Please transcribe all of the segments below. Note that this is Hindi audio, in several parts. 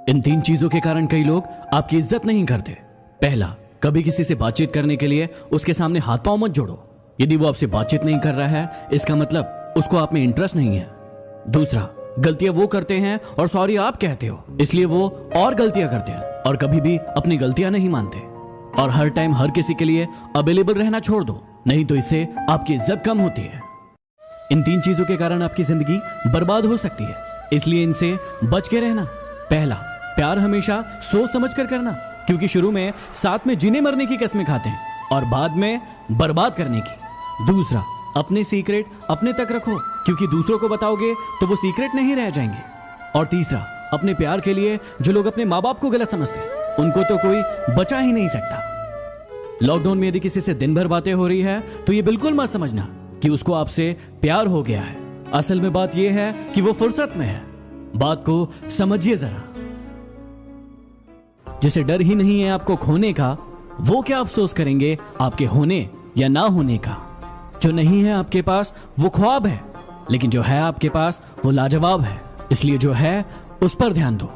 इन 3 चीजों के कारण कई लोग आपकी इज्जत नहीं करते। पहला, कभी किसी से बातचीत करने के लिए उसके सामने हाथ पांव मत जोड़ो। यदि वो आपसे बातचीत नहीं कर रहा है, इसका मतलब उसको आप में इंटरेस्ट नहीं है। दूसरा, गलतियां वो करते हैं और सॉरी आप कहते हो, इसलिए वो और गलतियां करते हैं और कभी भी अपनी गलतियां नहीं मानते। और हर टाइम हर किसी के लिए अवेलेबल रहना छोड़ दो, नहीं तो इससे आपकी इज्जत कम होती है। इन 3 चीजों के कारण आपकी जिंदगी बर्बाद हो सकती है, इसलिए इनसे बच के रहना। पहला, प्यार हमेशा सोच समझ कर करना, क्योंकि शुरू में साथ में जीने मरने की कस्में खाते हैं और बाद में बर्बाद करने की। दूसरा, अपने सीक्रेट अपने तक रखो, क्योंकि दूसरों को बताओगे तो वो सीक्रेट नहीं रह जाएंगे। और तीसरा, अपने प्यार के लिए जो लोग अपने माँ बाप को गलत समझते हैं, उनको तो कोई बचा ही नहीं सकता। लॉकडाउन में यदि किसी से दिन भर बातें हो रही है तो ये बिल्कुल मत समझना कि उसको आपसे प्यार हो गया है। असल में बात यह है कि वो फुर्सत में है। बात को समझिए जरा। जिसे डर ही नहीं है आपको खोने का, वो क्या अफसोस करेंगे आपके होने या ना होने का। जो नहीं है आपके पास वो ख्वाब है, लेकिन जो है आपके पास वो लाजवाब है। इसलिए जो है उस पर ध्यान दो।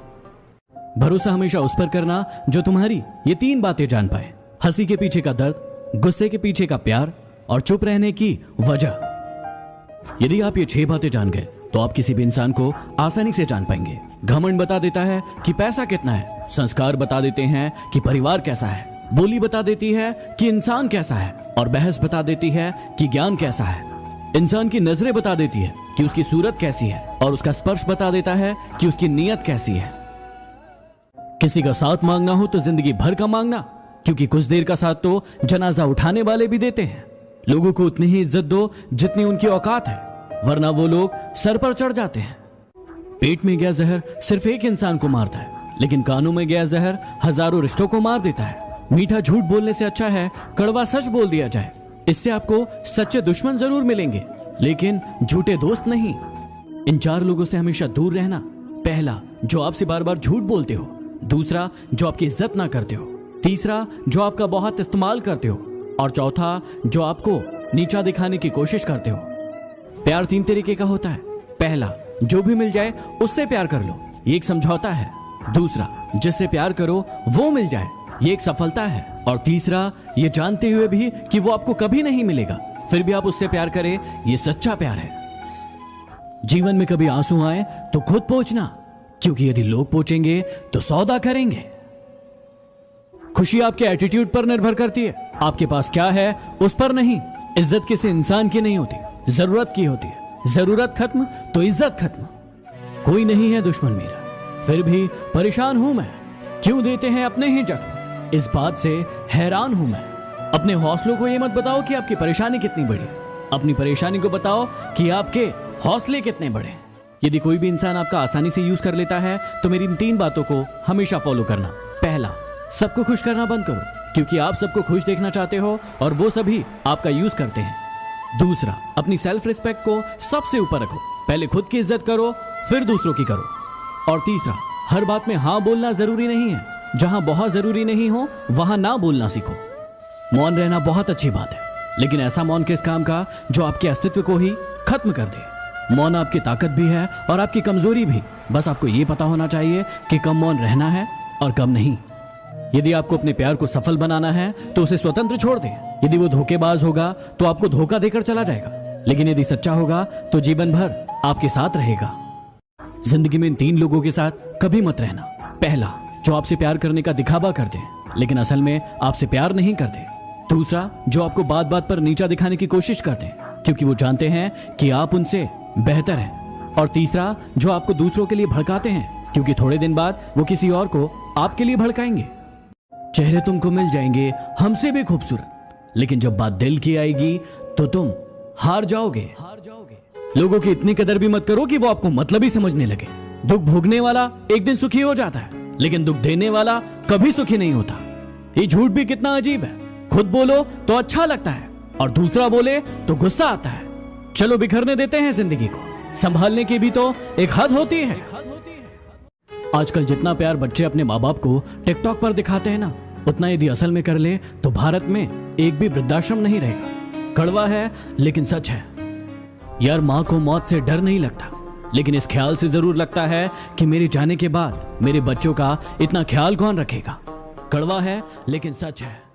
भरोसा हमेशा उस पर करना जो तुम्हारी ये 3 बातें जान पाए: हंसी के पीछे का दर्द, गुस्से के पीछे का प्यार और चुप रहने की वजह। यदि आप ये 6 बातें जान गए तो आप किसी भी इंसान को आसानी से जान पाएंगे। घमंड बता देता है कि पैसा कितना है, संस्कार बता देते हैं कि परिवार कैसा है, बोली बता देती है कि इंसान कैसा है, और बहस बता देती है कि ज्ञान कैसा है। इंसान की नजरें बता देती है कि उसकी सूरत कैसी है, और उसका स्पर्श बता देता है कि उसकी नीयत कैसी है। किसी का साथ मांगना हो तो जिंदगी भर का मांगना, क्योंकि कुछ देर का साथ तो जनाजा उठाने वाले भी देते हैं। लोगों को उतनी ही इज्जत दो जितनी उनकी औकात है, वरना वो लोग सर पर चढ़ जाते हैं। पेट में गया जहर सिर्फ एक इंसान को मारता है, लेकिन कानों में गया जहर हजारों रिश्तों को मार देता है। मीठा झूठ बोलने से अच्छा है कड़वा सच बोल दिया जाए। इससे आपको सच्चे दुश्मन जरूर मिलेंगे, लेकिन झूठे दोस्त नहीं। इन 4 लोगों से हमेशा दूर रहना। पहला, जो आपसे बार बार झूठ बोलते हो। दूसरा, जो आपकी इज्जत ना करते हो। तीसरा, जो आपका बहुत इस्तेमाल करते हो। और चौथा, जो आपको नीचा दिखाने की कोशिश करते हो। प्यार 3 तरीके का होता है। पहला, जो भी मिल जाए उससे प्यार कर लो, ये एक समझौता है। दूसरा, जिससे प्यार करो वो मिल जाए, ये एक सफलता है। और तीसरा, ये जानते हुए भी कि वो आपको कभी नहीं मिलेगा, फिर भी आप उससे प्यार करें, ये सच्चा प्यार है। जीवन में कभी आंसू आए तो खुद पोंछना, क्योंकि यदि लोग पोंछेंगे तो सौदा करेंगे। खुशी आपके एटीट्यूड पर निर्भर करती है, आपके पास क्या है उस पर नहीं। इज्जत किसी इंसान की नहीं होती, जरूरत की होती है। जरूरत खत्म तो इज्जत खत्म। कोई नहीं है दुश्मन मेरा, फिर भी परेशान हूं मैं। क्यों देते हैं अपने ही जख्म, इस बात से हैरान हूं मैं। अपने हौसलों को ये मत बताओ कि आपकी परेशानी कितनी बड़ी है, अपनी परेशानी को बताओ कि आपके हौसले कितने बड़े। यदि कोई भी इंसान आपका आसानी से यूज कर लेता है तो मेरी इन 3 बातों को हमेशा फॉलो करना। पहला, सबको खुश करना बंद करो, क्योंकि आप सबको खुश देखना चाहते हो और वो सभी आपका यूज करते हैं। दूसरा, अपनी सेल्फ रिस्पेक्ट को सबसे ऊपर रखो, पहले खुद की इज्जत करो फिर दूसरों की करो। और तीसरा, हर बात में हाँ बोलना जरूरी नहीं है, जहां बहुत जरूरी नहीं हो वहां ना बोलना सीखो। मौन रहना बहुत अच्छी बात है, लेकिन ऐसा मौन किस काम का जो आपके अस्तित्व को ही खत्म कर दे। मौन आपकी ताकत भी है और आपकी कमजोरी भी, बस आपको यह पता होना चाहिए कि कब मौन रहना है और कब नहीं। यदि आपको अपने प्यार को सफल बनाना है तो उसे स्वतंत्र छोड़ दें। यदि वो धोखेबाज होगा तो आपको धोखा देकर चला जाएगा, लेकिन यदि सच्चा होगा तो जीवन भर आपके साथ रहेगा। जिंदगी में इन 3 लोगों के साथ कभी मत रहना। पहला, जो आपसे प्यार करने का दिखावा करते हैं लेकिन असल में आपसे प्यार नहीं करते। दूसरा, जो आपको बात बात पर नीचा दिखाने की कोशिश करते हैं क्योंकि वो जानते हैं कि आप उनसे बेहतर हैं। और तीसरा, जो आपको दूसरों के लिए भड़काते हैं क्योंकि थोड़े दिन बाद वो किसी और को आपके लिए भड़काएंगे। चेहरे तुमको मिल जाएंगे हमसे भी खूबसूरत, लेकिन जब बात दिल की आएगी तो तुम हार जाओगे। लोगों की इतनी कदर भी मत करो कि वो आपको मतलबी समझने लगे। दुख भोगने वाला एक दिन सुखी हो जाता है, लेकिन दुख देने वाला कभी सुखी नहीं होता। ये झूठ भी कितना अजीब है, खुद बोलो तो अच्छा लगता है और दूसरा बोले तो गुस्सा आता है। चलो बिखरने देते हैं जिंदगी को, संभालने की भी तो एक हद होती है। आजकल जितना प्यार बच्चे अपने माँ बाप को टिकटॉक पर दिखाते हैं ना, उतना यदि असल में कर ले तो भारत में एक भी वृद्धाश्रम नहीं रहेगा। कड़वा है लेकिन सच है यार, माँ को मौत से डर नहीं लगता, लेकिन इस ख्याल से जरूर लगता है कि मेरे जाने के बाद मेरे बच्चों का इतना ख्याल कौन रखेगा। कड़वा है लेकिन सच है।